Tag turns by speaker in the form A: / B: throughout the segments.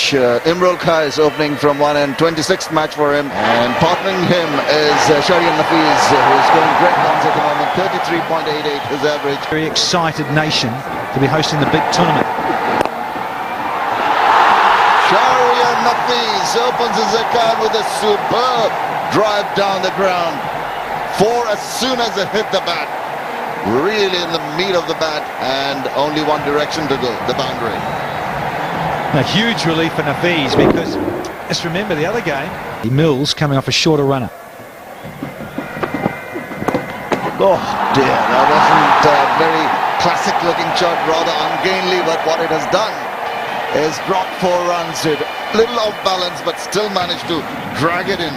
A: pitch. Imrul Kais opening from one end, 26th match for him, and partnering him is Shahriar Nafiz, who's going great guns at the moment. 33.88 his average.
B: Very excited nation to be hosting the big tournament.
A: Shahriar Nafiz opens his account with a superb drive down the ground. 4 as soon as it hit the bat. Really in the meat of the bat, and only one direction to go, the boundary.
B: A huge relief for Nafiz, because let's remember the other game, Mills coming off a shorter runner.
A: Oh dear, that wasn't a very classic looking shot, rather ungainly, but what it has done is brought 4 runs. It little off balance, but still managed to drag it in.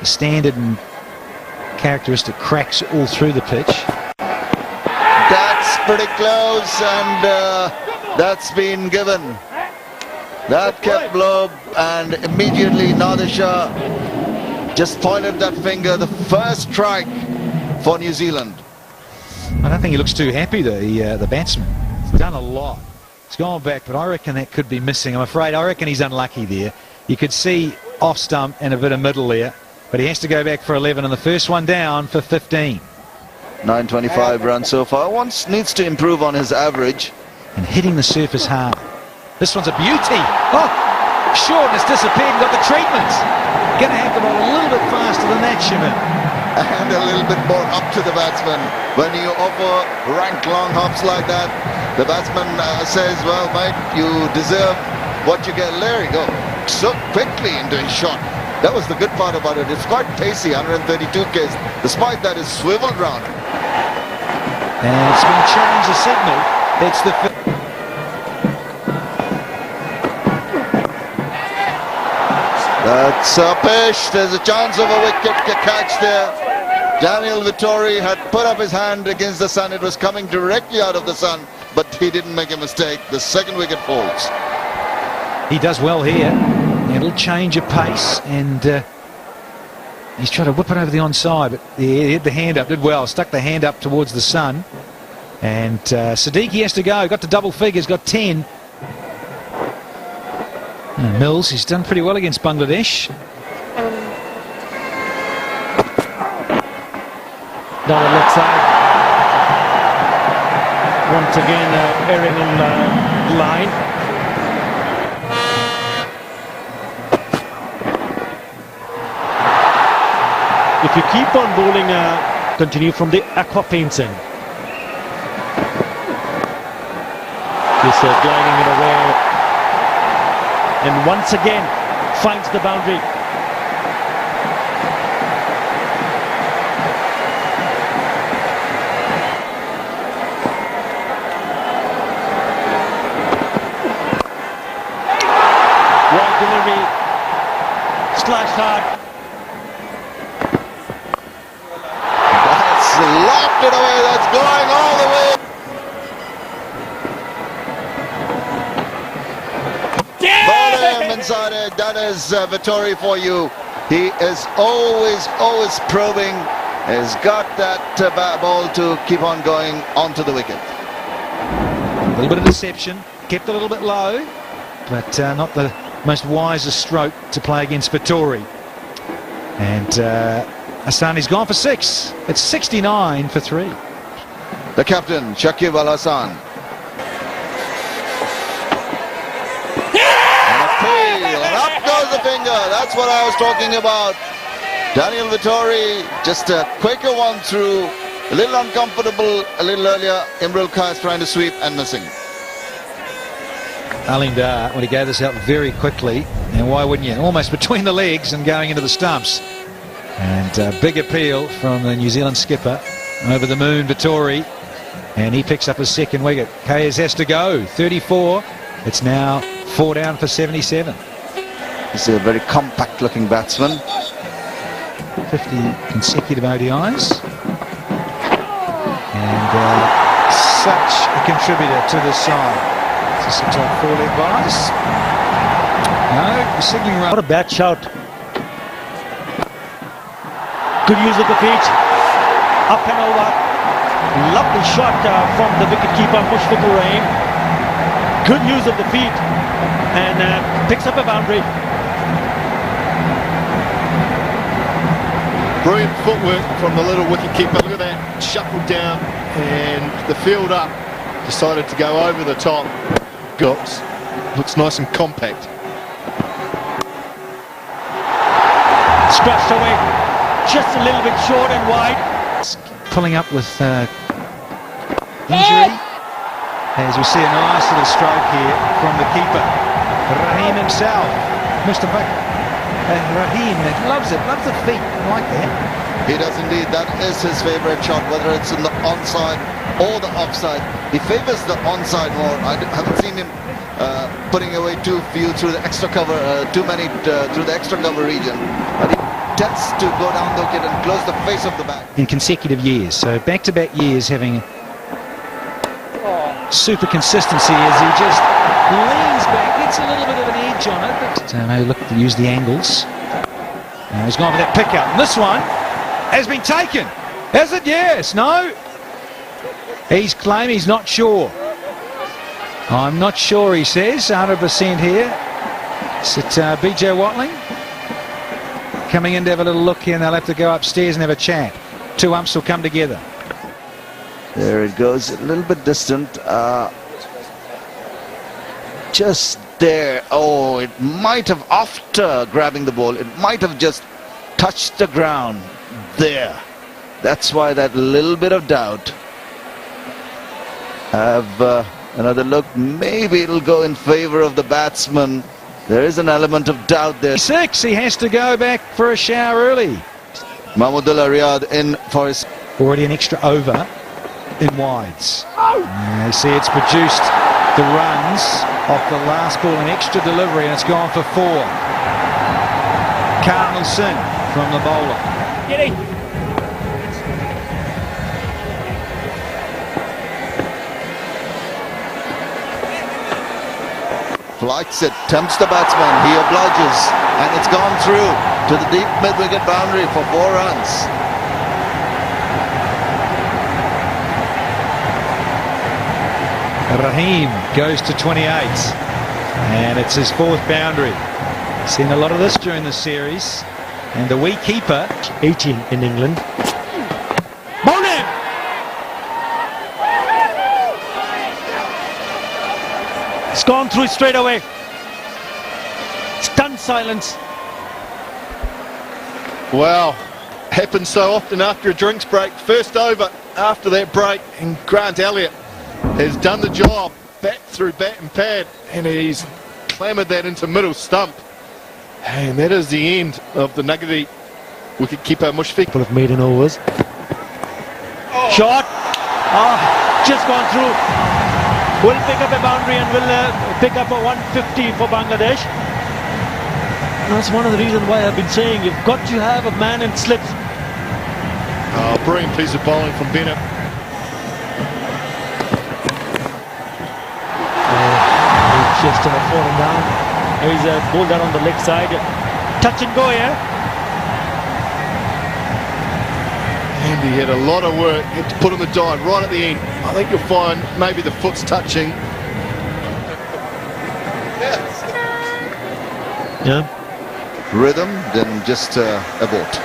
B: The standard and characteristic cracks all through the pitch.
A: That's pretty close, and that's been given. That kept low, and immediately Nadir Shah just pointed that finger. The first strike for New Zealand.
B: I don't think he looks too happy, the batsman. He's done a lot. He's gone back, but I reckon that could be missing. I reckon he's unlucky there. You could see off stump and a bit of middle there, but he has to go back for 11, and the first one down for 15.
A: 925 runs so far. Needs to improve on his average.
B: And hitting the surface hard. This one's a beauty. Oh, short and it's disappeared and got the treatment. Going to have to roll a little bit faster than that, Shimon.
A: And a little bit more up to the batsman. When you offer rank long hops like that, the batsman says, well, mate, you deserve what you get. There you go. So quickly into his shot. That was the good part about it. It's quite pacey, 132 k's. Despite that, it's swiveled round.
B: And it's been changed, the signal. It's the...
A: That's a pitch. There's a chance of a wicket catch there. Daniel Vettori had put up his hand against the sun. It was coming directly out of the sun, but he didn't make a mistake. The second wicket falls.
B: He does well here. A little change of pace, and he's trying to whip it over the onside, but he had the hand up, did well, stuck the hand up towards the sun. And Siddiqui has to go, got to double figures, got 10. And Mills, he's done pretty well against Bangladesh.
C: Down the left side. Once again, erring in line. If you keep on bowling, continue from the aqua paints end. He's gliding it away, and once again finds the boundary. Wide delivery, slashed hard.
A: Locked it away. That's going all the way. Bowling inside it. That is Vettori for you. He is always probing. He's got that ball to keep on going onto the wicket.
B: A little bit of deception. Kept a little bit low, but not the most wisest stroke to play against Vettori. And Hassani's gone for 6. It's 69 for 3.
A: The captain, Shakib Al Hasan. And a peel, and up goes the finger. That's what I was talking about. Daniel Vettori, just a quicker one through. A little uncomfortable a little earlier. Imrul Kais trying to sweep and missing.
B: Alim Dar, when he gave this out very quickly, and why wouldn't you? Almost between the legs and going into the stumps. And big appeal from the New Zealand skipper over the moon, Vettori, and he picks up his second wicket. Kayes has to go, 34. It's now 4 down for 77.
A: He's a very compact looking batsman.
B: 50 consecutive ODIs. And such a contributor to this side. Is this a top 4 leg bias? No, the signalling run.
C: What a bad shout. Good use of the feet, up and over. Lovely shot from the wicketkeeper Mushfiqur Rahim. Good use of the feet. and picks up a boundary.
D: Brilliant footwork from the little wicket-keeper. Look at that, shuffled down, and the field up decided to go over the top. Looks nice and compact.
C: Scratched away, just a little bit short and wide.
B: Pulling up with injury. As we see a nice little stroke here from the keeper, Rahim himself. Mr. Rahim loves it, loves the feet. I like that.
A: He does indeed. That is his favourite shot, whether it's in the onside or the offside. He favours the onside more. I haven't seen him putting away too few through the extra cover, too many through the extra cover region. But he tends to go down the wicket and close the face of the bat.
B: In consecutive years, so back-to-back years having super consistency as he just leans back, gets a little bit of an edge on it. But maybe look to use the angles. Now he's gone for that pick-up. And this one has been taken. Has it? Yes. No? He's claiming he's not sure. I'm not sure, he says. 100% here. Is it BJ Watling? Coming in to have a little look here, and they'll have to go upstairs and have a chat. Two umps will come together.
A: There it goes, a little bit distant. Just there. Oh, it might have, after grabbing the ball, it might have just touched the ground there. That's why that little bit of doubt. Have another look. Maybe it'll go in favour of the batsman. There is an element of doubt there.
B: 6, he has to go back for a shower early.
A: Mahmudullah Riyad in for his...
B: Already an extra over in wides. You see it's produced the runs off the last ball, an extra delivery, and it's gone for 4. Cardinal Singh from the bowler.
C: Get in.
A: Flights it, tempts the batsman, he obliges, and it's gone through to the deep mid-wicket boundary for 4 runs.
B: Rahim goes to 28, and it's his 4th boundary. Seen a lot of this during the series, and the wee keeper,
C: 18 in England. Bowling! It's gone through straight away. Stunned silence.
D: Wow, happens so often after a drinks break. First over after that break, and Grant Elliott has done the job, back through bat and pad, and he's clamoured that into middle stump. And that is the end of the Nuggety wicket-keeper Mushfiq.
C: Couple of maiden overs. Shot! Just gone through. Will pick up a boundary and will pick up a 150 for Bangladesh. That's one of the reasons why I've been saying you've got to have a man in slips.
D: Brilliant piece of bowling from Bennett.
C: Just fallen down. He's bowled down on the leg side. Touch and go here.
D: And he had a lot of work. He had to put on the dive right at the end. I think you'll find maybe the foot's touching. Yes.
C: Yeah.
A: Rhythm, then just abort.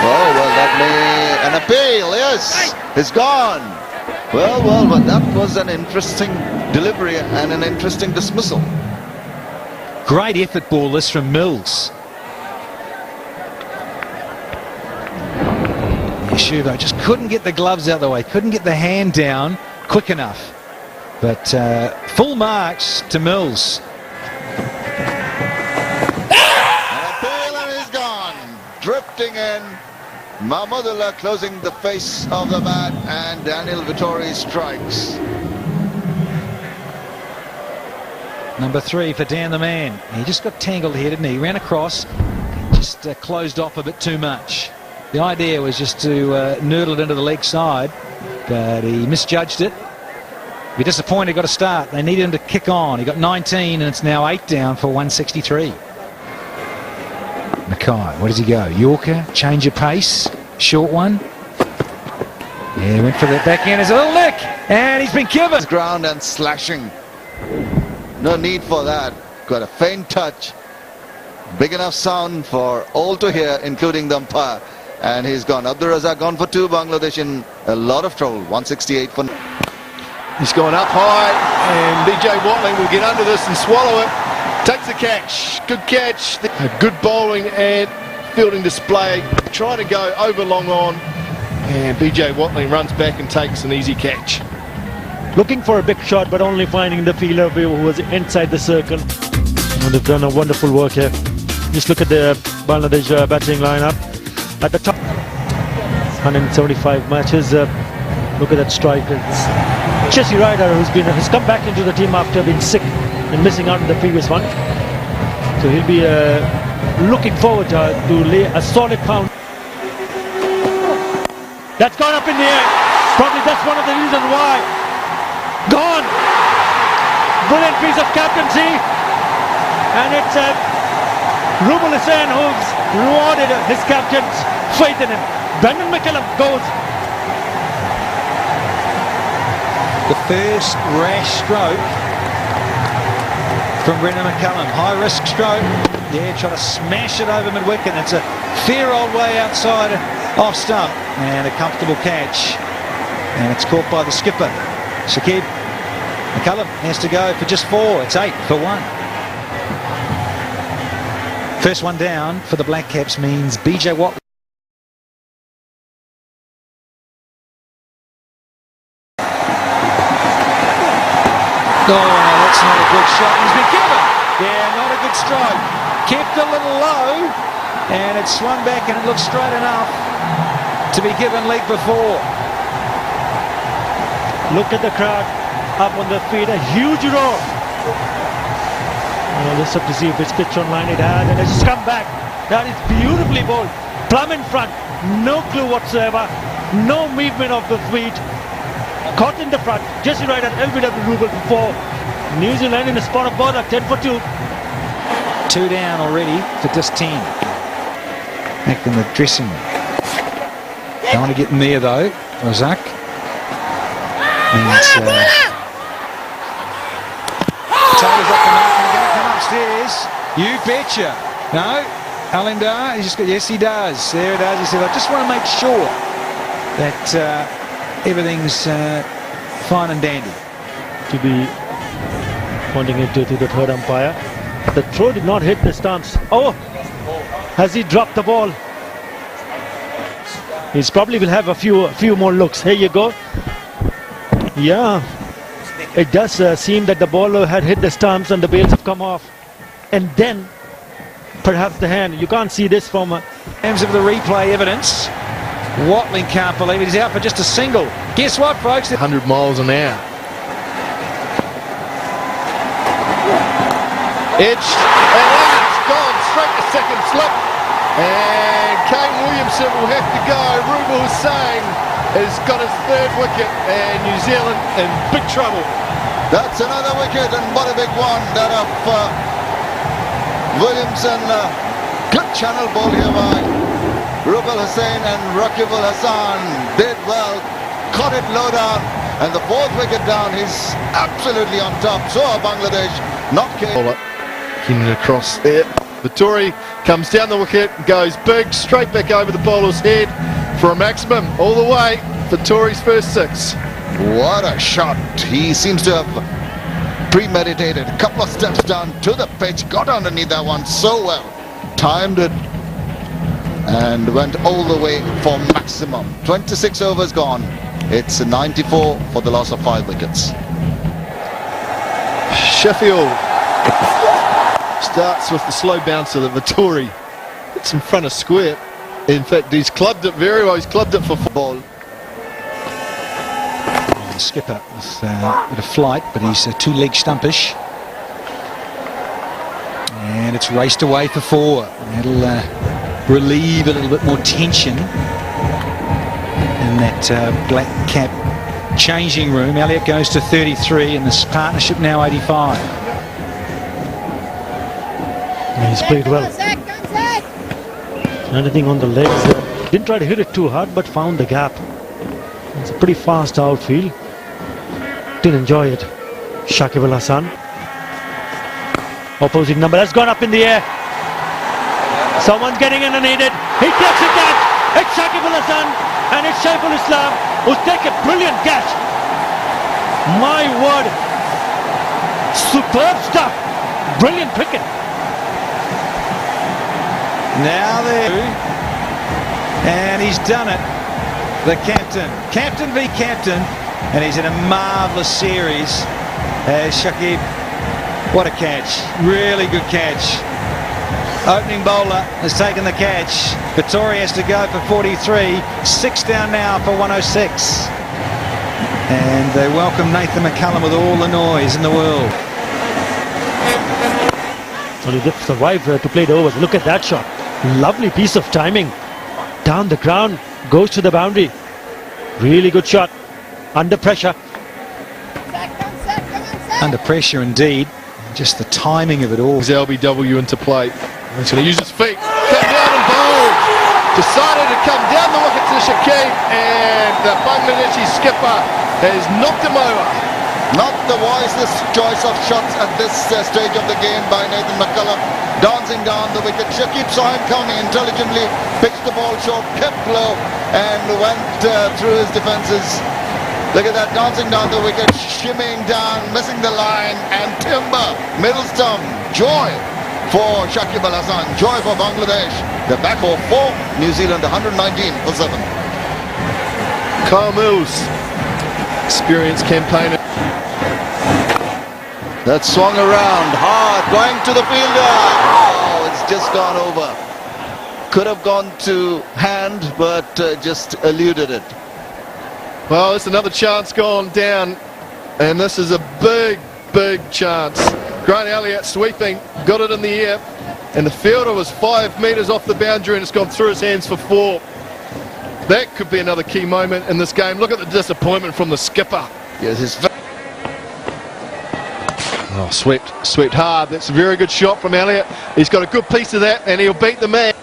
A: Oh, well, that may... An appeal, yes. It's gone. Well, but that was an interesting delivery and an interesting dismissal.
B: great effort ball this from Mills. Yeshuva just couldn't get the gloves out of the way, couldn't get the hand down quick enough. But full marks to Mills.
A: And Bailey is gone, drifting in. Mahmudullah closing the face of the bat, and Daniel Vettori strikes.
B: Number 3 for Dan the Man. He just got tangled here, didn't he? He ran across, just closed off a bit too much. The idea was just to noodle it into the leg side, but he misjudged it. Be disappointed, got to start. They needed him to kick on. He got 19 and it's now 8 down for 163. Mackay, where does he go? Yorker, change of pace, short one. Yeah, went for the backhand. There's a little nick, and he's been given.
A: Ground and slashing No need for that. Got a faint touch. Big enough sound for all to hear, including the umpire. And he's gone. Abdur Razak gone for 2. Bangladesh in a lot of trouble. 168 for...
D: He's gone up high, and BJ Watling will get under this and swallow it. Takes the catch. Good catch. A good bowling and fielding display. Trying to go over long on. And BJ Watling runs back and takes an easy catch.
C: Looking for a big shot, but only finding the fielder who was inside the circle. And they've done a wonderful work here. Just look at the Bangladesh batting lineup. At the top, 175 matches. Look at that striker. Jesse Ryder, who's come back into the team after being sick and missing out in the previous one. So he'll be looking forward to lay a solid pound. That's gone up in the air. Probably that's one of the reasons why. Gone. Brilliant piece of captaincy. And it's Rubal Hussain who's rewarded his captain's faith in him. Brendan McCullum goes.
B: The first rash stroke from Brendan McCullum. High risk stroke. Yeah, trying to smash it over mid-wicket. It's a fair old way outside off stump. And a comfortable catch. And it's caught by the skipper, Shakib. McCullum has to go for just 4. It's 8 for 1. First one down for the Black Caps means BJ Watt. Oh, that's not a good shot. He's been given. Yeah, not a good strike. Kept a little low, and it swung back, and it looks straight enough to be given leg before.
C: Look at the crowd up on their feet. A huge roar. Let's have to see if it's pitched online. It has, and it's just come back. That is beautifully bowled. Plumb in front. No clue whatsoever. No movement of the feet. Caught in the front. Jesse Ryder and LBW Rubal before. New Zealand in the spot of bowler. 10 for 2.
B: 2 down already for just 10. Back in the dressing room. Don't want to get in there though, Razak. And Taylor's up the mark and going to come upstairs. You betcha. No, Alindar, he's just got, yes he does. There it is. He said, I just want to make sure that everything's fine and dandy.
C: To be pointing it to the third umpire. The throw did not hit the stumps. Oh, has he dropped the ball? He's probably will have a few more looks. Here you go. Yeah, it does seem that the ball had hit the stumps and the bails have come off. And then perhaps the hand. You can't see this from...
B: In terms of the replay evidence, Watling can't believe it. He's out for just a single. Guess what, folks?
D: 100 miles an hour. Edged, and it's gone straight to second slip. And Kane Williamson will have to go. Rubal Hussain has got his 3rd wicket, and New Zealand in big trouble.
A: That's another wicket, and what a big one. That of Williamson. Good channel ball here by Rubal Hussain, and Rakib Al Hassan did well. Caught it low down, and the 4th wicket down. He's absolutely on top. So are Bangladesh. Not capable.
D: Getting across there. Vittori comes down the wicket, goes big, straight back over the bowler's head for a maximum all the way. Vittori's first 6.
A: What a shot. He seems to have premeditated. A couple of steps down to the pitch, got underneath that one so well. Timed it and went all the way for maximum. 26 overs gone. It's 94 for the loss of 5 wickets.
D: Sheffield starts with the slow bouncer that Vittori hits in front of square. In fact, he's clubbed it very well. He's clubbed it for ball.
B: The skipper with a bit of flight, but he's 2-leg stumpish. And it's raced away for 4. That'll relieve a little bit more tension in that Black Cap changing room. Elliott goes to 33 and this partnership now 85.
C: He's played well. Anything on the legs. Didn't try to hit it too hard, but found the gap. It's a pretty fast outfield. Did enjoy it. Shakib Al Hassan. Opposing number has gone up in the air. Someone's getting in and needed. He takes a catch. It's Shakib Al Hasan and it's Saiful Islam who's taken a brilliant catch. My word. Superb stuff. Brilliant cricket.
B: Now there, and he's done it. The captain v captain, and he's in a marvellous series as Shakib. What a catch, really good catch. Opening bowler has taken the catch. Vittori has to go for 43, 6 down now for 106. And they welcome Nathan McCullum with all the noise in the world.
C: Well, he did survive to play the overs. Look at that shot. Lovely piece of timing. Down the ground, goes to the boundary. Really good shot. Under pressure.
B: Under pressure indeed. Just the timing of it all.
D: His LBW into play. He's going to use his feet. Come down and bowl. Decided to come down the wicket to Shakib, and the Bangladeshi skipper has knocked him over.
A: Not the wisest choice of shots at this stage of the game by Nathan McCullum. Dancing down the wicket. Shakib saw him coming intelligently, pitched the ball short, kept low, and went through his defences. Look at that, dancing down the wicket, shimmying down, missing the line, and timber, middle stump, joy for Shakib Al Hasan, joy for Bangladesh. They're back for 4, New Zealand 119 for 7.
D: Kyle Mills, experienced campaigner.
A: That swung around, hard, going to the fielder. Oh, it's just gone over. Could have gone to hand, but just eluded it.
D: Well, it's another chance gone down, and this is a big, big chance. Grant Elliott sweeping, got it in the air, and the fielder was 5 metres off the boundary, and it's gone through his hands for 4. That could be another key moment in this game. Look at the disappointment from the skipper.
A: Yes, his
D: Oh, swept hard. That's a very good shot from Elliott. He's got a good piece of that, and he'll beat the man.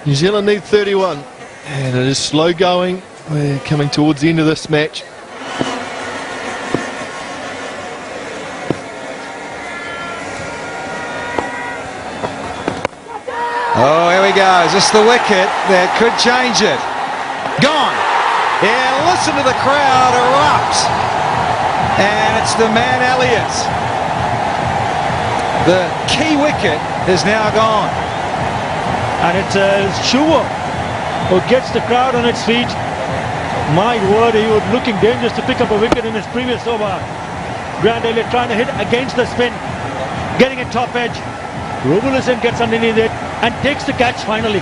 D: New Zealand need 31, and it is slow going. We're coming towards the end of this match.
B: Oh, here we go. Is this the wicket that could change it? Gone. Yeah, listen to the crowd erupt. And it's the man Elliott. The key wicket is now gone.
C: And it's Shuva who gets the crowd on its feet. My word, he was looking dangerous to pick up a wicket in his previous over. Grant Elliott trying to hit against the spin, getting a top edge. Rubul Hussain gets underneath it and takes the catch finally.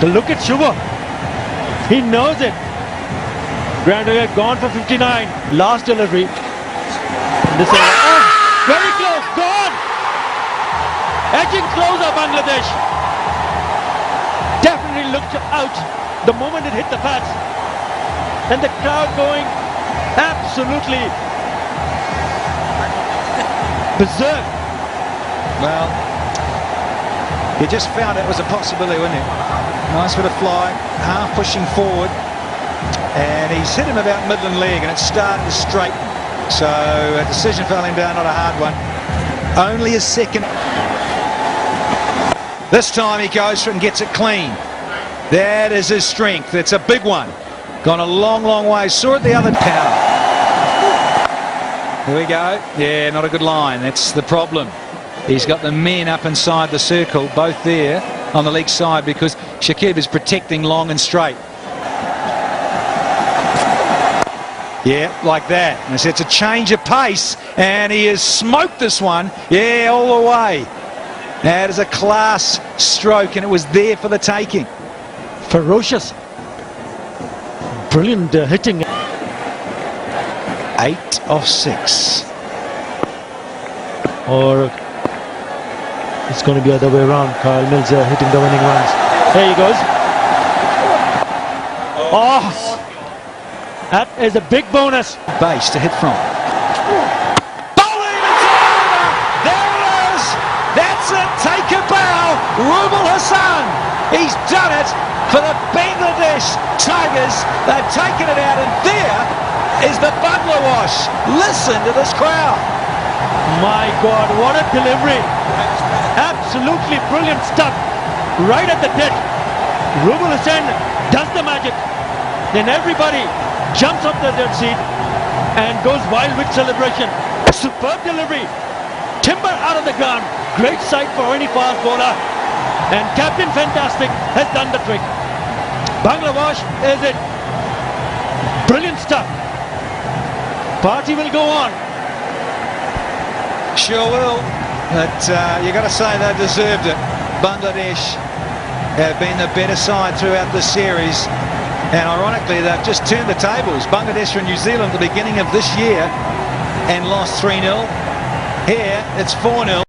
C: So look at Shuva. He knows it. Grant Elliott gone for 59. Last delivery. This very close. Gone. Edging closer, Bangladesh. Definitely looked out the moment it hit the pads. And the crowd going absolutely berserk.
B: Well, you just found it was a possibility, wasn't it? Nice bit of fly, half pushing forward. And he's hit him about Midland leg, and it started to straighten. So a decision fell him down, not a hard one. Only a second. This time he goes for it and gets it clean. That is his strength. It's a big one. Gone a long, long way. Saw it the other power. Here we go. Yeah, not a good line. That's the problem. He's got the men up inside the circle, both there on the leg side, because Shakib is protecting long and straight. Yeah, like that. And it's a change of pace, and he has smoked this one. Yeah, all the way. That is a class stroke, and it was there for the taking.
C: Ferocious. Brilliant hitting.
B: 8 of 6.
C: Or it's going to be the other way around. Kyle Mills hitting the winning runs. There he goes. Oh! That is a big bonus.
B: Base to hit from. Bowling, it's over! There it is! That's it! Take a bow! Rubul Hussain! He's done it for the Bangladesh Tigers. They've taken it out, and there is the Bangla wash. Listen to this crowd.
C: My God, what a delivery. Absolutely brilliant stuff. Right at the deck. Rubal Hussain does the magic. Then everybody jumps off their seat and goes wild with celebration. Superb delivery. Timber out of the ground. Great sight for any fast bowler. And Captain Fantastic has done the trick. Bangladesh is it. Brilliant stuff. Party will go on.
B: Sure will. But you got to say they deserved it. Bangladesh have been the better side throughout the series. And ironically, they've just turned the tables. Bangladesh and New Zealand at the beginning of this year and lost 3-0. Here, it's 4-0.